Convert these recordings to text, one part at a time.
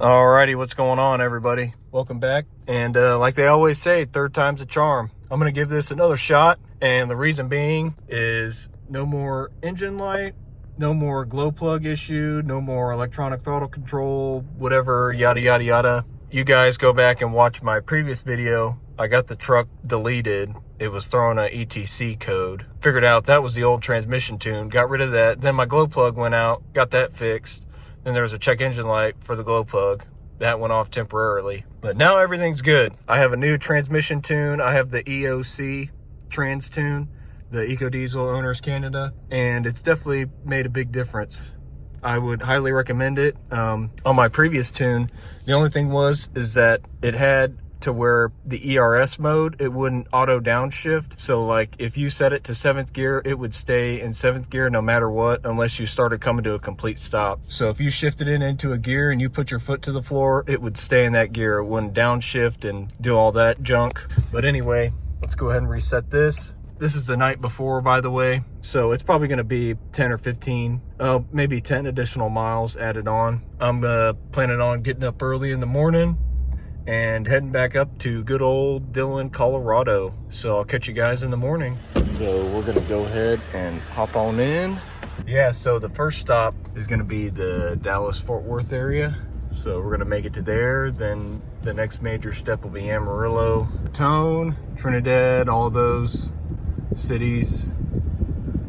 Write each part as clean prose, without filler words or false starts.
Alrighty, what's going on, everybody? Welcome back. And like they always say, third time's a charm. I'm going to give this another shot. And the reason being is no more engine light, no more glow plug issue, no more electronic throttle control, whatever, yada, yada, yada. You guys go back and watch my previous video. I got the truck deleted. It was throwing a ETC code. Figured out that was the old transmission tune. Got rid of that. Then my glow plug went out. Got that fixed. Then there was a check engine light for the glow plug. That went off temporarily. But now everything's good. I have a new transmission tune. I have the EOC trans tune, the Ecodiesel Owners Canada, and it's definitely made a big difference. I would highly recommend it. On my previous tune, the only thing is that it had to where the ERS mode, it wouldn't auto downshift. So like if you set it to 7th gear, it would stay in 7th gear no matter what, unless you started coming to a complete stop. So if you shifted it into a gear and you put your foot to the floor, it would stay in that gear. It wouldn't downshift and do all that junk. But anyway, let's go ahead and reset this. This is the night before, by the way. So it's probably gonna be 10 or 15, maybe 10 additional miles added on. I'm planning on getting up early in the morning and heading back up to good old Dillon, Colorado. So I'll catch you guys in the morning. So we're gonna go ahead and hop on in. Yeah, so the first stop is gonna be the Dallas-Fort Worth area. So we're gonna make it to there. Then the next major step will be Amarillo, Tone, Trinidad, all those cities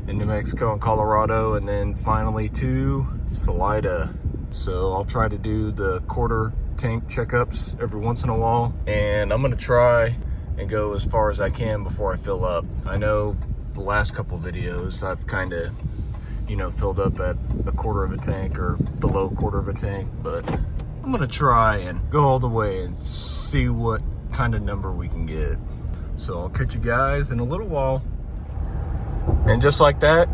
in New Mexico and Colorado, and then finally to Salida. So I'll try to do the quarter tank checkups every once in a while, and I'm gonna try and go as far as I can before I fill up. I know the last couple videos I've kind of, filled up at a quarter of a tank or below quarter of a tank, but I'm gonna try and go all the way and see what kind of number we can get. So I'll catch you guys in a little while. And just like that,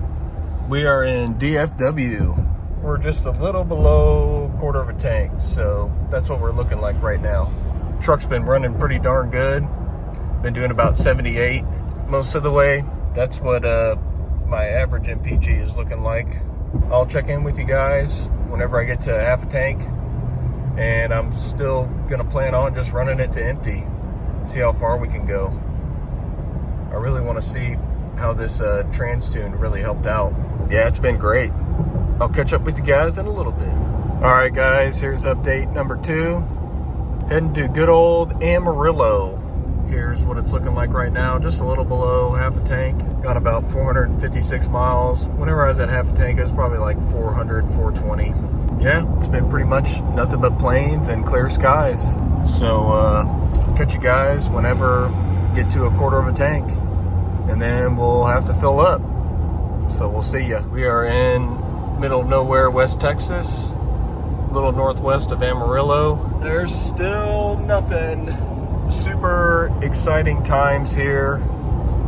we are in DFW. We're just a little below quarter of a tank, so that's what we're looking like right now. Truck's been running pretty darn good. Been doing about 78 most of the way. That's what my average MPG is looking like. I'll check in with you guys whenever I get to half a tank, and I'm still gonna plan on just running it to empty, see how far we can go. I really want to see how this trans tune really helped out. Yeah, it's been great. I'll catch up with you guys in a little bit. All right, guys, here's update number 2. Heading to good old Amarillo. Here's what it's looking like right now, just a little below half a tank. Got about 456 miles. Whenever I was at half a tank, it was probably like 400, 420. Yeah, it's been pretty much nothing but plains and clear skies. So catch you guys whenever get to a quarter of a tank, and then we'll have to fill up. So we'll see ya. We are in middle of nowhere, West Texas, a little northwest of Amarillo. There's still nothing. Super exciting times here.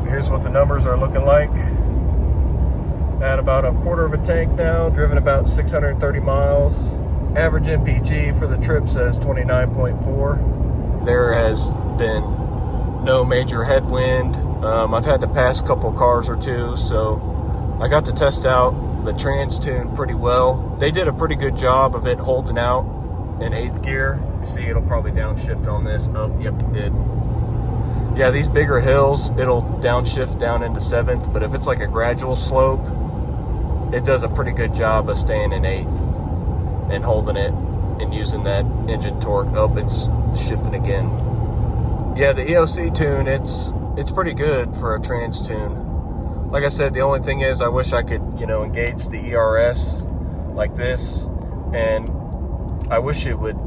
Here's what the numbers are looking like. At about a quarter of a tank now, driven about 630 miles. Average MPG for the trip says 29.4. There has been no major headwind. I've had to pass a couple cars or two, so I got to test out the trans tune pretty well. They did a pretty good job of it holding out in 8th gear. You see, it'll probably downshift on this. Oh, yep, it did. Yeah, these bigger hills, it'll downshift down into 7th, but if it's like a gradual slope, it does a pretty good job of staying in 8th and holding it and using that engine torque. Oh, it's shifting again. Yeah, the EOC tune, it's pretty good for a trans tune. Like I said, the only thing is I wish I could, engage the ERS like this, and I wish it would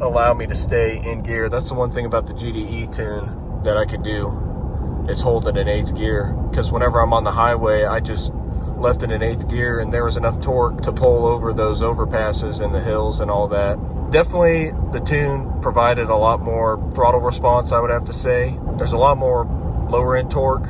allow me to stay in gear. That's the one thing about the GDE tune that I could do, is hold it in 8th gear, because whenever I'm on the highway, I just left it in 8th gear, and there was enough torque to pull over those overpasses and the hills and all that. Definitely the tune provided a lot more throttle response, I would have to say. There's a lot more lower end torque.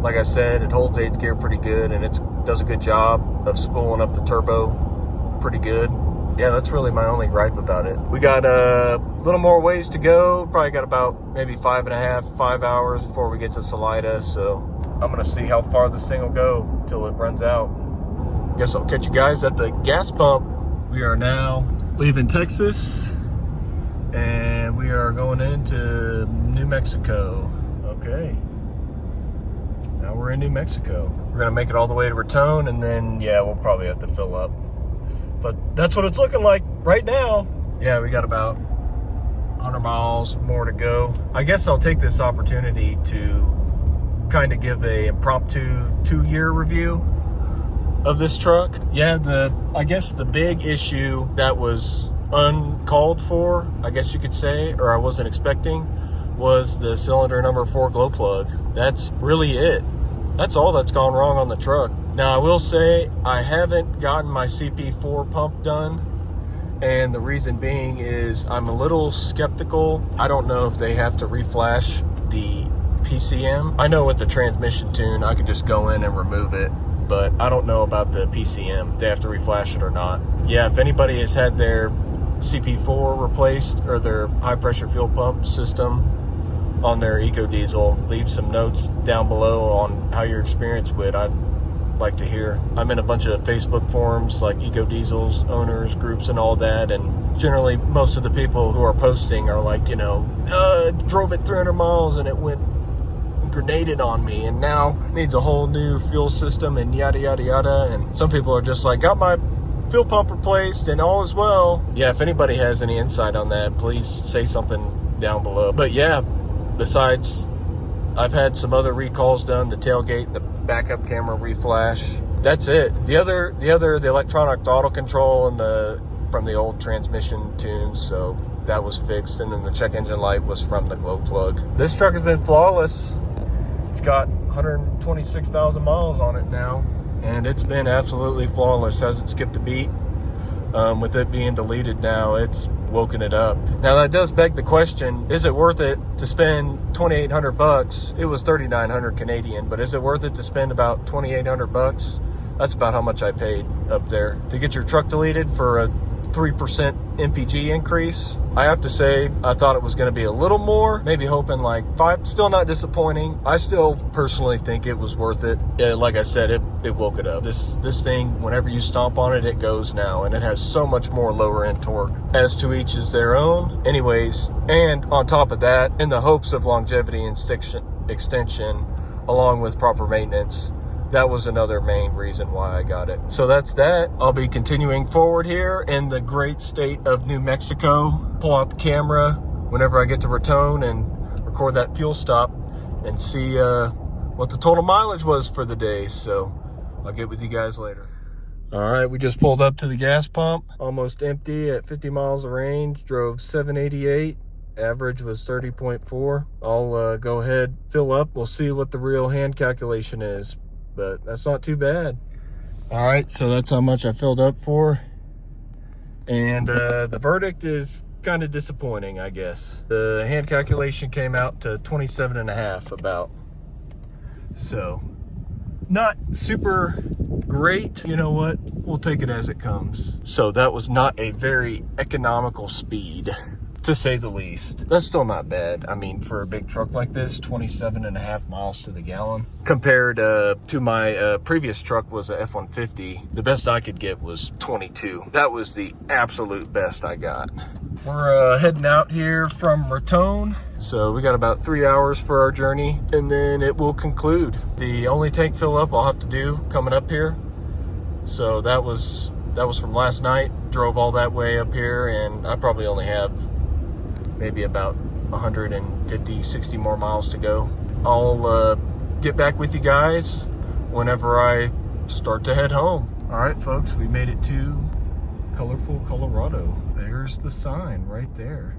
Like I said, it holds 8th gear pretty good, and it does a good job of spooling up the turbo pretty good. Yeah, that's really my only gripe about it. We got a little more ways to go. Probably got about maybe 5 hours before we get to Salida. So I'm gonna see how far this thing will go till it runs out. Guess I'll catch you guys at the gas pump. We are now leaving Texas, and we are going into New Mexico. Okay. Now we're in New Mexico. We're gonna make it all the way to Raton, and then, yeah, we'll probably have to fill up. But that's what it's looking like right now. Yeah, we got about 100 miles more to go. I guess I'll take this opportunity to kind of give a impromptu 2-year review of this truck. Yeah, I guess the big issue that was uncalled for, I guess you could say, or I wasn't expecting, was the cylinder number 4 glow plug. That's really it. That's all that's gone wrong on the truck. Now, I will say I haven't gotten my CP4 pump done, and the reason being is I'm a little skeptical. I don't know if they have to reflash the PCM. I know with the transmission tune, I could just go in and remove it, but I don't know about the PCM, if they have to reflash it or not. Yeah, if anybody has had their CP4 replaced or their high pressure fuel pump system on their Ecodiesel, leave some notes down below on how your experience with. I'd like to hear. I'm in a bunch of Facebook forums like Ecodiesel's owners groups and all that, and generally most of the people who are posting are like, drove it 300 miles and it went grenaded on me and now needs a whole new fuel system and yada yada yada. And some people are just like, got my fuel pump replaced and all is well. Yeah, if anybody has any insight on that, please say something down below. But yeah, besides, I've had some other recalls done, the tailgate, the backup camera reflash. That's it. The electronic throttle control and from the old transmission tunes, so that was fixed. And then the check engine light was from the glow plug. This truck has been flawless. It's got 126,000 miles on it now, and it's been absolutely flawless. Hasn't skipped a beat. With it being deleted now, it's woken it up. Now that does beg the question, is it worth it to spend 2,800 bucks? It was 3,900 Canadian, but is it worth it to spend about 2,800 bucks? That's about how much I paid up there to get your truck deleted for a 3% MPG increase. I have to say, I thought it was going to be a little more, maybe hoping like 5. Still not disappointing. I still personally think it was worth it. Yeah, like I said, it woke it up. This thing, whenever you stomp on it, it goes now, and it has so much more lower end torque. As to each is their own. Anyways, and on top of that, in the hopes of longevity and extension, along with proper maintenance, that was another main reason why I got it. So that's that. I'll be continuing forward here in the great state of New Mexico. Pull out the camera whenever I get to Raton and record that fuel stop and see what the total mileage was for the day. So I'll get with you guys later. All right, we just pulled up to the gas pump, almost empty at 50 miles of range, drove 788. Average was 30.4. I'll go ahead, fill up. We'll see what the real hand calculation is, but that's not too bad. All right, so that's how much I filled up for. And the verdict is kind of disappointing, I guess. The hand calculation came out to 27.5 about. So not super great. You know what? We'll take it as it comes. So that was not a very economical speed, to say the least. That's still not bad. I mean, for a big truck like this, 27.5 miles to the gallon. Compared to my previous truck was a F-150. The best I could get was 22. That was the absolute best I got. We're heading out here from Raton. So we got about 3 hours for our journey, and then it will conclude. The only tank fill up I'll have to do coming up here. So that was from last night. Drove all that way up here, and I probably only have maybe about 150, 60 more miles to go. I'll get back with you guys whenever I start to head home. All right, folks, we made it to colorful Colorado. There's the sign right there.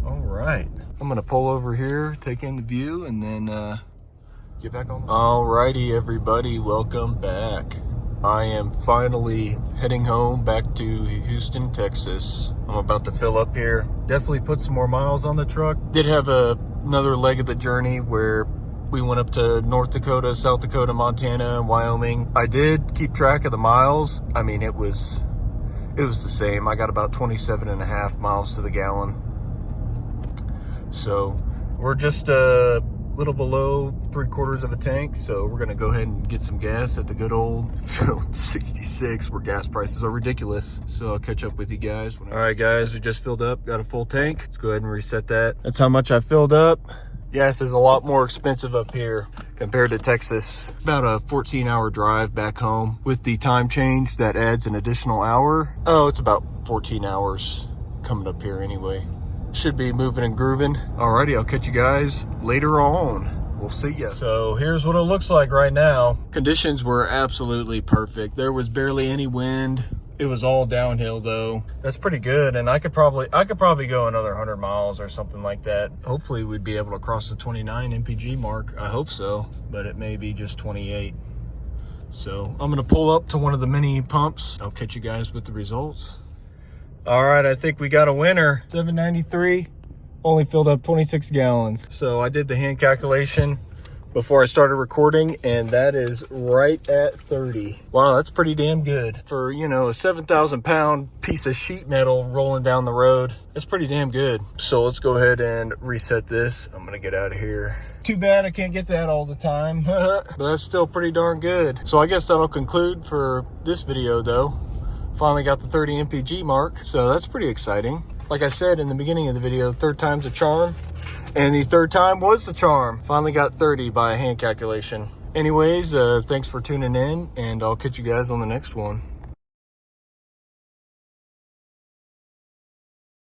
All right, I'm gonna pull over here, take in the view, and then get back on. All righty, everybody, welcome back. I am finally heading home back to Houston, Texas. I'm about to fill up here. Definitely put some more miles on the truck. Did have another leg of the journey where we went up to North Dakota, South Dakota, Montana, and Wyoming. I did keep track of the miles. I mean, it was the same. I got about 27.5 miles to the gallon. So we're just little below 3/4 of a tank. So we're gonna go ahead and get some gas at the good old 66, where gas prices are ridiculous. So I'll catch up with you guys. All right, guys, we just filled up, got a full tank. Let's go ahead and reset that. That's how much I filled up. Gas is a lot more expensive up here compared to Texas. About a 14-hour drive back home. With the time change, that adds an additional hour. Oh, it's about 14 hours coming up here anyway. Should be moving and grooving. Alrighty, I'll catch you guys later on. We'll see ya. So here's what it looks like right now. Conditions were absolutely perfect. There was barely any wind. It was all downhill though. That's pretty good, and I could probably go another 100 miles or something like that. Hopefully we'd be able to cross the 29 MPG mark. I hope so, but it may be just 28. So I'm gonna pull up to one of the mini pumps. I'll catch you guys with the results. All right, I think we got a winner. 793, only filled up 26 gallons. So I did the hand calculation before I started recording, and that is right at 30. Wow, that's pretty damn good. For, you know, a 7,000 pound piece of sheet metal rolling down the road, that's pretty damn good. So let's go ahead and reset this. I'm gonna get out of here. Too bad I can't get that all the time, but that's still pretty darn good. So I guess that'll conclude for this video though. Finally got the 30 MPG mark, so that's pretty exciting. Like I said in the beginning of the video, third time's a charm. And the third time was the charm. Finally got 30 by hand calculation. Anyways, thanks for tuning in, and I'll catch you guys on the next one.